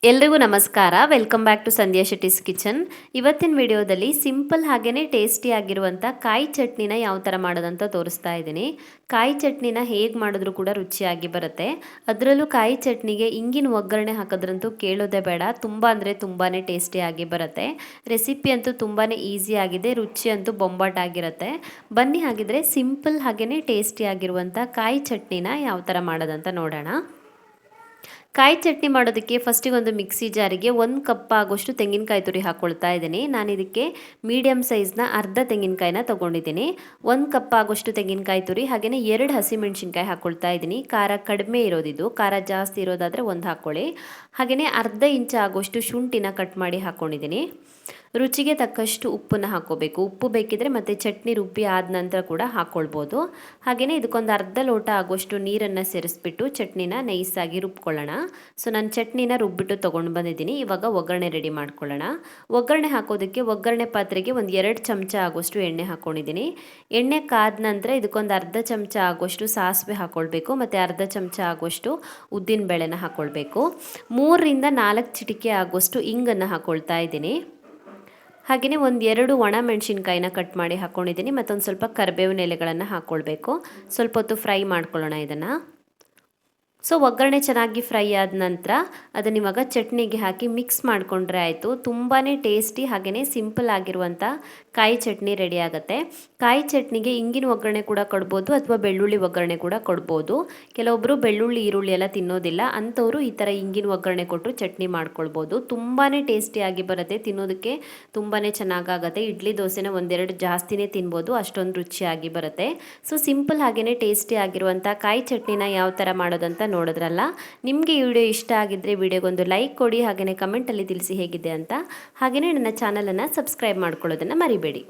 ಎಲ್ರಿಗೂ ನಮಸ್ಕಾರ. Welcome back to Sandhya Shetty's kitchen. ಇವತ್ತಿನ ವಿಡಿಯೋದಲ್ಲಿ ಸಿಂಪಲ್ ಹಾಗೇನೆ ಟೇಸ್ಟಿ ಆಗಿರುವಂಥ ಕಾಯಿ ಚಟ್ನಿನ ಯಾವ ಥರ ಮಾಡೋದಂತ ತೋರಿಸ್ತಾ ಇದ್ದೀನಿ. ಕಾಯಿ ಚಟ್ನಿನ ಹೇಗೆ ಮಾಡಿದ್ರೂ ಕೂಡ ರುಚಿಯಾಗಿ ಬರುತ್ತೆ. ಅದರಲ್ಲೂ ಕಾಯಿ ಚಟ್ನಿಗೆ ಇಂಗಿನ ಒಗ್ಗರಣೆ ಹಾಕೋದ್ರಂತೂ ಕೇಳೋದೇ ಬೇಡ. ತುಂಬ ಅಂದರೆ ತುಂಬಾ ಟೇಸ್ಟಿಯಾಗಿ ಬರುತ್ತೆ. ರೆಸಿಪಿ ಅಂತೂ ತುಂಬಾ ಈಸಿ ಆಗಿದೆ, ರುಚಿ ಅಂತೂ ಬೊಂಬಾಟಾಗಿರುತ್ತೆ. ಬನ್ನಿ ಹಾಗಿದ್ರೆ ಸಿಂಪಲ್ ಹಾಗೇನೆ ಟೇಸ್ಟಿ ಆಗಿರುವಂಥ ಕಾಯಿ ಚಟ್ನಿನ ಯಾವ ಥರ ಮಾಡೋದಂತ ನೋಡೋಣ. ಕಾಯಿ ಚಟ್ನಿ ಮಾಡೋದಕ್ಕೆ ಫಸ್ಟಿಗೆ ಒಂದು ಮಿಕ್ಸಿ ಜಾರಿಗೆ 1 ಕಪ್ ಆಗೋಷ್ಟು ತೆಂಗಿನಕಾಯಿ ತುರಿ ಹಾಕ್ಕೊಳ್ತಾ ಇದ್ದೀನಿ. ನಾನು ಇದಕ್ಕೆ ಮೀಡಿಯಮ್ ಸೈಜ್ನ ಅರ್ಧ ತೆಂಗಿನಕಾಯಿನ ತೊಗೊಂಡಿದ್ದೀನಿ. 1 ಕಪ್ ಆಗೋಷ್ಟು ತೆಂಗಿನಕಾಯಿ ತುರಿ, ಹಾಗೆಯೇ 2 ಹಸಿಮೆಣಸಿನ್ಕಾಯಿ ಹಾಕ್ಕೊಳ್ತಾ ಇದ್ದೀನಿ. ಖಾರ ಕಡಿಮೆ ಇರೋದಿದು, ಖಾರ ಜಾಸ್ತಿ ಇರೋದಾದರೆ 1 ಹಾಕ್ಕೊಳ್ಳಿ. ಹಾಗೆಯೇ ಅರ್ಧ ಇಂಚ್ ಆಗೋಷ್ಟು ಶುಂಠಿನ ಕಟ್ ಮಾಡಿ ಹಾಕ್ಕೊಂಡಿದ್ದೀನಿ. ರುಚಿಗೆ ತಕ್ಕಷ್ಟು ಉಪ್ಪನ್ನು ಹಾಕ್ಕೋಬೇಕು. ಉಪ್ಪು ಬೇಕಿದ್ರೆ ಮತ್ತು ಚಟ್ನಿ ರುಬ್ಬಿ ಆದ ನಂತರ ಕೂಡ ಹಾಕ್ಕೊಳ್ಬೋದು. ಹಾಗೆಯೇ ಇದಕ್ಕೊಂದು ಅರ್ಧ ಲೋಟ ಆಗೋಷ್ಟು ನೀರನ್ನು ಸೇರಿಸ್ಬಿಟ್ಟು ಚಟ್ನಿನ ನೈಸಾಗಿ ರುಬ್ಕೊಳ್ಳೋಣ. ಸೊ ನಾನು ಚಟ್ನಿನ ರುಬ್ಬಿಟ್ಟು ತೊಗೊಂಡು ಬಂದಿದ್ದೀನಿ. ಇವಾಗ ಒಗ್ಗರಣೆ ರೆಡಿ ಮಾಡ್ಕೊಳ್ಳೋಣ. ಒಗ್ಗರಣೆ ಹಾಕೋದಕ್ಕೆ ಒಗ್ಗರಣೆ ಪಾತ್ರೆಗೆ ಒಂದು 2 ಚಮಚ ಆಗೋಷ್ಟು ಎಣ್ಣೆ ಹಾಕ್ಕೊಂಡಿದ್ದೀನಿ. ಎಣ್ಣೆ ಕಾದ ನಂತರ ಇದಕ್ಕೊಂದು ಅರ್ಧ ಚಮಚ ಆಗೋಷ್ಟು ಸಾಸಿವೆ ಹಾಕ್ಕೊಳ್ಬೇಕು ಮತ್ತು ಅರ್ಧ ಚಮಚ ಆಗೋಷ್ಟು ಉದ್ದಿನ ಬೇಳೆನ ಹಾಕ್ಕೊಳ್ಬೇಕು. 3 ರಿಂದ 4 ಚಿಟಿಕೆ ಆಗೋಷ್ಟು ಇಂಗನ್ನು ಹಾಕ್ಕೊಳ್ತಾ ಇದ್ದೀನಿ. ಹಾಗೆಯೇ ಒಂದು 2 ಒಣ ಮೆಣಸಿನ್ಕಾಯಿನ ಕಟ್ ಮಾಡಿ ಹಾಕ್ಕೊಂಡಿದ್ದೀನಿ. ಮತ್ತೊಂದು ಸ್ವಲ್ಪ ಕರಿಬೇವಿನ ಎಲೆಗಳನ್ನು ಹಾಕ್ಕೊಳ್ಬೇಕು. ಸ್ವಲ್ಪ ಹೊತ್ತು ಫ್ರೈ ಮಾಡ್ಕೊಳ್ಳೋಣ ಇದನ್ನು. ಸೊ ಒಗ್ಗರಣೆ ಚೆನ್ನಾಗಿ ಫ್ರೈ ಆದ ನಂತರ ಅದನ್ನು ಇವಾಗ ಚಟ್ನಿಗೆ ಹಾಕಿ ಮಿಕ್ಸ್ ಮಾಡಿಕೊಂಡ್ರೆ ಆಯಿತು. ತುಂಬಾ ಟೇಸ್ಟಿ ಹಾಗೆಯೇ ಸಿಂಪಲ್ ಆಗಿರುವಂಥ ಕಾಯಿ ಚಟ್ನಿ ರೆಡಿ ಆಗುತ್ತೆ. ಕಾಯಿ ಚಟ್ನಿಗೆ ಇಂಗಿನ ಒಗ್ಗರಣೆ ಕೂಡ ಕೊಡ್ಬೋದು ಅಥವಾ ಬೆಳ್ಳುಳ್ಳಿ ಒಗ್ಗರಣೆ ಕೂಡ ಕೊಡ್ಬೋದು. ಕೆಲವೊಬ್ಬರು ಬೆಳ್ಳುಳ್ಳಿ ಈರುಳ್ಳಿ ಎಲ್ಲ ತಿನ್ನೋದಿಲ್ಲ, ಅಂಥವರು ಈ ಥರ ಇಂಗಿನ ಒಗ್ಗರಣೆ ಕೊಟ್ಟರು ಚಟ್ನಿ ಮಾಡ್ಕೊಳ್ಬೋದು. ತುಂಬಾ ಟೇಸ್ಟಿಯಾಗಿ ಬರುತ್ತೆ, ತಿನ್ನೋದಕ್ಕೆ ತುಂಬಾ ಚೆನ್ನಾಗಾಗುತ್ತೆ. ಇಡ್ಲಿ ದೋಸೆನ 1-2 ಜಾಸ್ತಿನೇ ತಿನ್ಬೋದು, ಅಷ್ಟೊಂದು ರುಚಿಯಾಗಿ ಬರುತ್ತೆ. ಸೊ ಸಿಂಪಲ್ ಹಾಗೆಯೇ ಟೇಸ್ಟಿ ಆಗಿರುವಂಥ ಕಾಯಿ ಚಟ್ನಿನ ಯಾವ ಥರ ಮಾಡೋದಂತ ನೋಡಿದ್ರಲ್ಲ. ನಿಮಗೆ ಈ ವಿಡಿಯೋ ಇಷ್ಟ ಆಗಿದ್ದರೆ ವಿಡಿಯೋಗೊಂದು ಲೈಕ್ ಕೊಡಿ, ಹಾಗೆಯೇ ಕಮೆಂಟಲ್ಲಿ ತಿಳಿಸಿ ಹೇಗಿದೆ ಅಂತ. ಹಾಗೆಯೇ ನನ್ನ ಚಾನಲನ್ನು ಸಬ್ಸ್ಕ್ರೈಬ್ ಮಾಡ್ಕೊಳ್ಳೋದನ್ನು ಮರಿಬೇಡಿ.